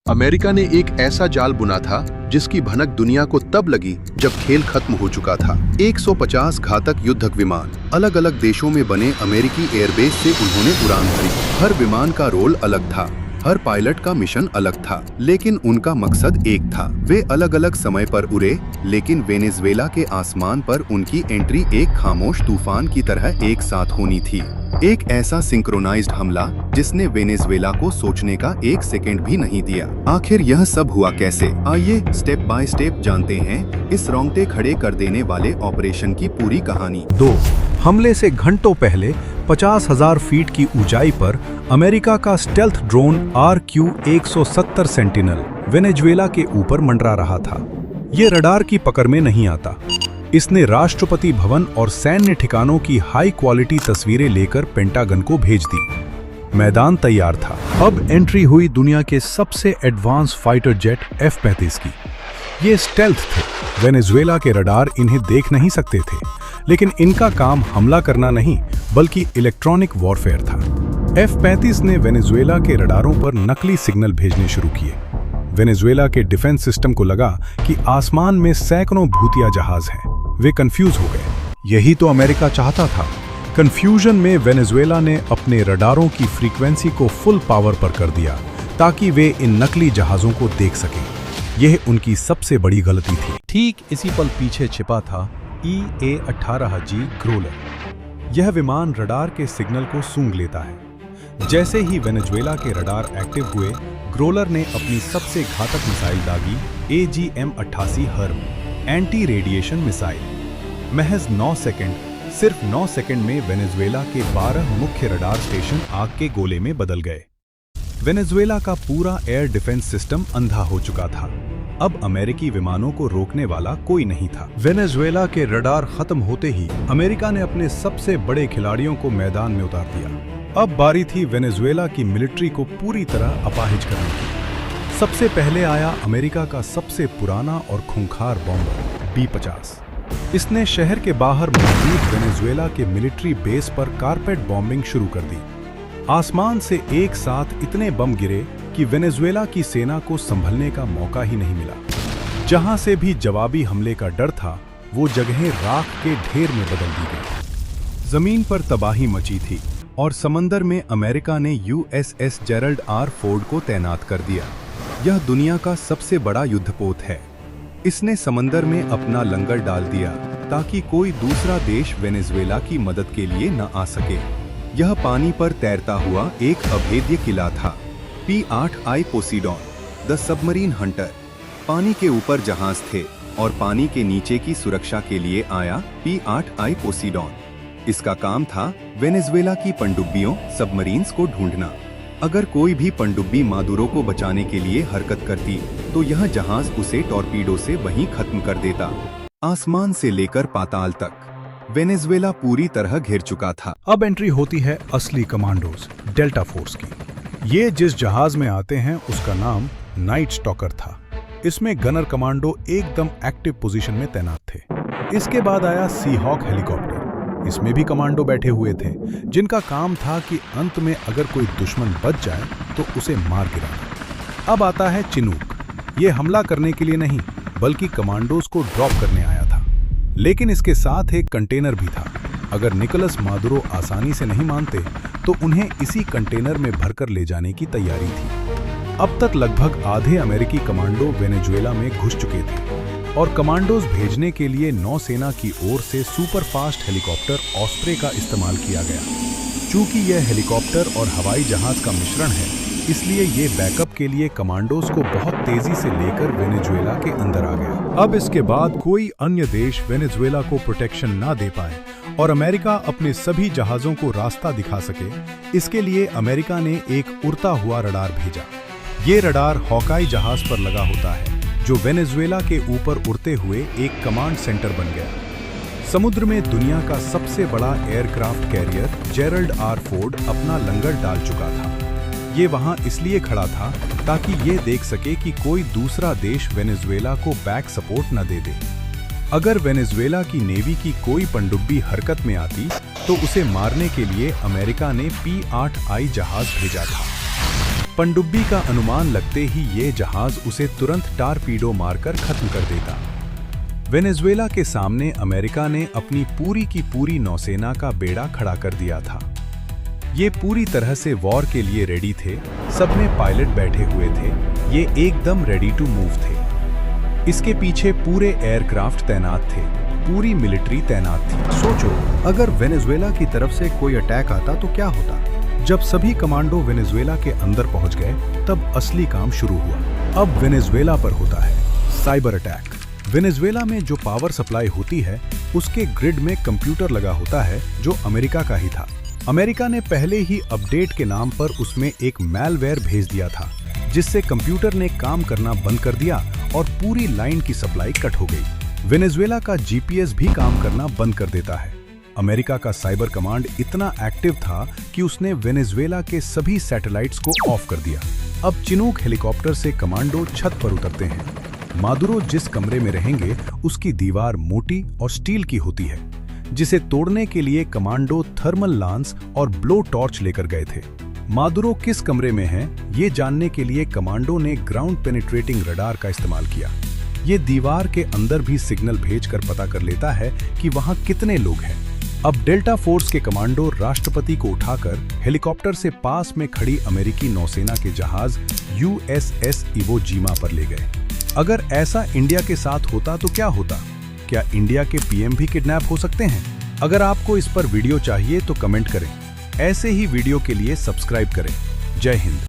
America ने एक ऐसा जाल बुना था जिसकी भनक दुनिया को तब लगी जब खेल खत्म हो चुका था। 150 घातक युद्धक विमान अलग अलग देशों में बने अमेरिकी एयरबेस से उन्होंने उड़ान भरी। हर विमान का रोल अलग था, हर पायलट का मिशन अलग था, लेकिन उनका मकसद एक था। वे अलग अलग समय पर उड़े, लेकिन वेनेजुएला के आसमान पर उनकी एंट्री एक खामोश तूफान की तरह एक साथ होनी थी। एक ऐसा सिंक्रोनाइज्ड हमला जिसने वेनेजुएला को सोचने का एक सेकंड भी नहीं दिया। आखिर यह सब हुआ कैसे? आइए स्टेप बाय स्टेप जानते हैं इस रोंगटे खड़े कर देने वाले ऑपरेशन की पूरी कहानी। 2. हमले से घंटों पहले 50,000 फीट की ऊंचाई पर अमेरिका का stealth drone RQ-170 sentinel Venezuela के ऊपर मंडरा रहा था। ये रडार की पकड़ में नहीं आता। इसने राष्ट्रपति भवन और सैन्य ठिकानों की हाई क्वालिटी तस्वीरें लेकर पेंटागन को भेज दी। मैदान तैयार था। अब एंट्री हुई दुनिया के सबसे एडवांस फाइटर जेट F-35 की। ये स्टेल्थ थे। वेनेजुएला के रडार इन्हें देख नहीं सकते थे, लेकिन इनका काम हमला करना नहीं बल्कि इलेक्ट्रॉनिक वॉरफेयर था। F-35 ने वेनेजुएला के रडारों पर नकली सिग्नल भेजने शुरू किए। वेनेजुएला के डिफेंस सिस्टम को लगा कि आसमान में सैकड़ों भूतिया जहाज हैं। वे कंफ्यूज हो गए। यही तो अमेरिका चाहता था। कंफ्यूजन में वेनेजुएला ने अपने रडारों की फ्रीक्वेंसी को फुल पावर पर कर दिया ताकि वे इन नकली जहाजों को देख सकें। यह उनकी सबसे बड़ी गलती थी। ठीक इसी पल पीछे छिपा था EA-18G ग्रोलर। यह विमान रडार के सिग्नल को सूंघ लेता है। जैसे ही वेनेजुएला के रडार एक्टिव हुए, ग्रोलर ने अपनी सबसे घातक मिसाइल दागी AGM-88 हर्म एंटी रेडिएशन मिसाइल। महज 9 सेकंड, सिर्फ 9 सेकंड में वेनेजुएला के 12 मुख्य रडार स्टेशन आग के गोले में बदल गए। वेनेजुएला का पूरा एयर डिफेंस सिस्टम अंधा हो चुका था। अब अमेरिकी विमानों को रोकने वाला कोई नहीं था। वेनेजुएला के रडार खत्म होते ही अमेरिका ने अपने सबसे बड़े खिलाड़ियों को मैदान में उतार दिया। अब बारी थी वेनेजुएला की मिलिट्री को पूरी तरह अपाहिज करने की। सबसे पहले आया अमेरिका का सबसे पुराना और खूंखार बॉम्बर B-50। इसने शहर के बाहर मौजूद वेनेजुएला के मिलिट्री बेस पर कारपेट बॉम्बिंग शुरू कर दी। आसमान से एक साथ इतने बम गिरे कि वेनेजुएला की सेना को संभलने का मौका ही नहीं मिला। जहां से भी जवाबी हमले का डर था, वो जगहें राख के ढेर में बदल दी गई। जमीन पर तबाही मची थी और समंदर में अमेरिका ने USS जेरल्ड R फोर्ड को तैनात कर दिया। यह दुनिया का सबसे बड़ा युद्धपोत है। इसने समंदर में अपना लंगर डाल दिया ताकि कोई दूसरा देश वेनेजुएला की मदद के लिए न आ सके। यह पानी पर तैरता हुआ एक अभेद्य किला था। P-8I Poseidon, the submarine Hunter. पानी के ऊपर जहाज थे और पानी के नीचे की सुरक्षा के लिए आया P-8I पोसीडॉन। इसका काम था वेनेजुएला की पनडुब्बियों, सबमरीन्स को ढूंढना। अगर कोई भी पनडुब्बी मादुरो को बचाने के लिए हरकत करती तो यह जहाज उसे टॉर्पीडो से वहीं खत्म कर देता। आसमान से लेकर पाताल तक वेनेजुएला पूरी तरह घिर चुका था। अब एंट्री होती है असली कमांडोज, डेल्टा फोर्स की। ये जिस जहाज में आते हैं उसका नाम नाइट स्टॉकर था। इसमें गनर कमांडो एकदम एक्टिव पोजीशन में तैनात थे। इसके बाद आया सी हॉक हेलीकॉप्टर। इसमें भी कमांडो बैठे हुए थे जिनका काम था कि अंत में अगर कोई दुश्मन बच जाए तो उसे मार गिराना। अब आता है चिनूक। ये हमला करने के लिए नहीं बल्कि कमांडोज को ड्रॉप करने आया था। लेकिन इसके साथ एक कंटेनर भी था। अगर निकोलस मादुरो आसानी से नहीं मानते तो उन्हें इसी कंटेनर में भरकर ले जाने की तैयारी थी। अब तक लगभग आधे अमेरिकी कमांडो वेनेजुएला में घुस चुके थे और कमांडोज भेजने के लिए नौसेना की ओर से सुपर फास्ट हेलीकॉप्टर ऑस्प्रे का इस्तेमाल किया गया। चूंकि यह हेलीकॉप्टर और हवाई जहाज का मिश्रण है, इसलिए ये बैकअप के लिए कमांडोज को बहुत तेजी से लेकर वेनेजुएला के अंदर आ गया। अब इसके बाद कोई अन्य देश वेनेजुएला को प्रोटेक्शन ना दे पाए और अमेरिका अपने सभी जहाजों को रास्ता दिखा सके, इसके लिए अमेरिका ने एक उड़ता हुआ रडार भेजा। ये रडार हॉकाई जहाज पर लगा होता है जो वेनेजुएला के ऊपर उड़ते हुए एक कमांड सेंटर बन गया। समुद्र में दुनिया का सबसे बड़ा aircraft carrier Gerald R Ford अपना लंगर डाल चुका था। ये वहां इसलिए खड़ा था ताकि ये देख सके कि कोई दूसरा देश वेनेजुएला को बैक सपोर्ट न दे दे। अगर वेनेजुएला की नेवी की कोई पनडुब्बी हरकत में आती तो उसे मारने के लिए अमेरिका ने P-8I जहाज भेजा था। पनडुब्बी का अनुमान लगते ही ये जहाज उसे तुरंत टारपीडो मारकर खत्म कर देता। वेनेजुएला के सामने अमेरिका ने अपनी पूरी की पूरी नौसेना का बेड़ा खड़ा कर दिया था। ये पूरी तरह से वॉर के लिए रेडी थे, सब में पायलट बैठे हुए थे, ये एकदम रेडी टू मूव थे। इसके पीछे पूरे एयरक्राफ्ट तैनात थे, पूरी मिलिट्री तैनात थी। सोचो, अगर वेनेजुएला की तरफ से कोई अटैक आता तो क्या होता? जब सभी कमांडो वेनेजुएला के अंदर पहुंच गए, तब असली काम शुरू हुआ। अब वेनेजुएला पर होता है साइबर अटैक। वेनेजुएला में जो पावर सप्लाई होती है, उसके ग्रिड में कंप्यूटर लगा होता है जो अमेरिका का ही था। अमेरिका ने पहले ही अपडेट के नाम पर उसमें एक मैलवेयर भेज दिया था, जिससे कंप्यूटर ने काम करना बंद कर दिया और पूरी लाइन की सप्लाई कट हो गई। वेनेजुएला का जीपीएस भी काम करना बंद कर देता है। अमेरिका का साइबर कमांड इतना एक्टिव था कि उसने वेनेजुएला के सभी सैटेलाइट्स को ऑफ कर दिया। अब चिनूक हेलीकॉप्टर से कमांडो छत पर उतरते हैं। मादुरो जिस कमरे में रहेंगे, उसकी दीवार मोटी और स्टील की होती है, जिसे तोड़ने के लिए कमांडो थर्मल लांस और ब्लो टॉर्च लेकर गए थे। मादुरो किस कमरे में है, ये जानने के लिए कमांडो ने ग्राउंड पेनिट्रेटिंग रडार का इस्तेमाल किया। ये दीवार के अंदर भी सिग्नल भेजकर पता कर लेता है कि वहां कितने लोग हैं। अब डेल्टा फोर्स के कमांडो राष्ट्रपति को उठाकर हेलीकॉप्टर से पास में खड़ी अमेरिकी नौसेना के जहाज USS इवो जीमा पर ले गए। अगर ऐसा इंडिया के साथ होता तो क्या होता? क्या इंडिया के पीएम भी किडनैप हो सकते हैं? अगर आपको इस पर वीडियो चाहिए तो कमेंट करें। ऐसे ही वीडियो के लिए सब्सक्राइब करें। जय हिंद।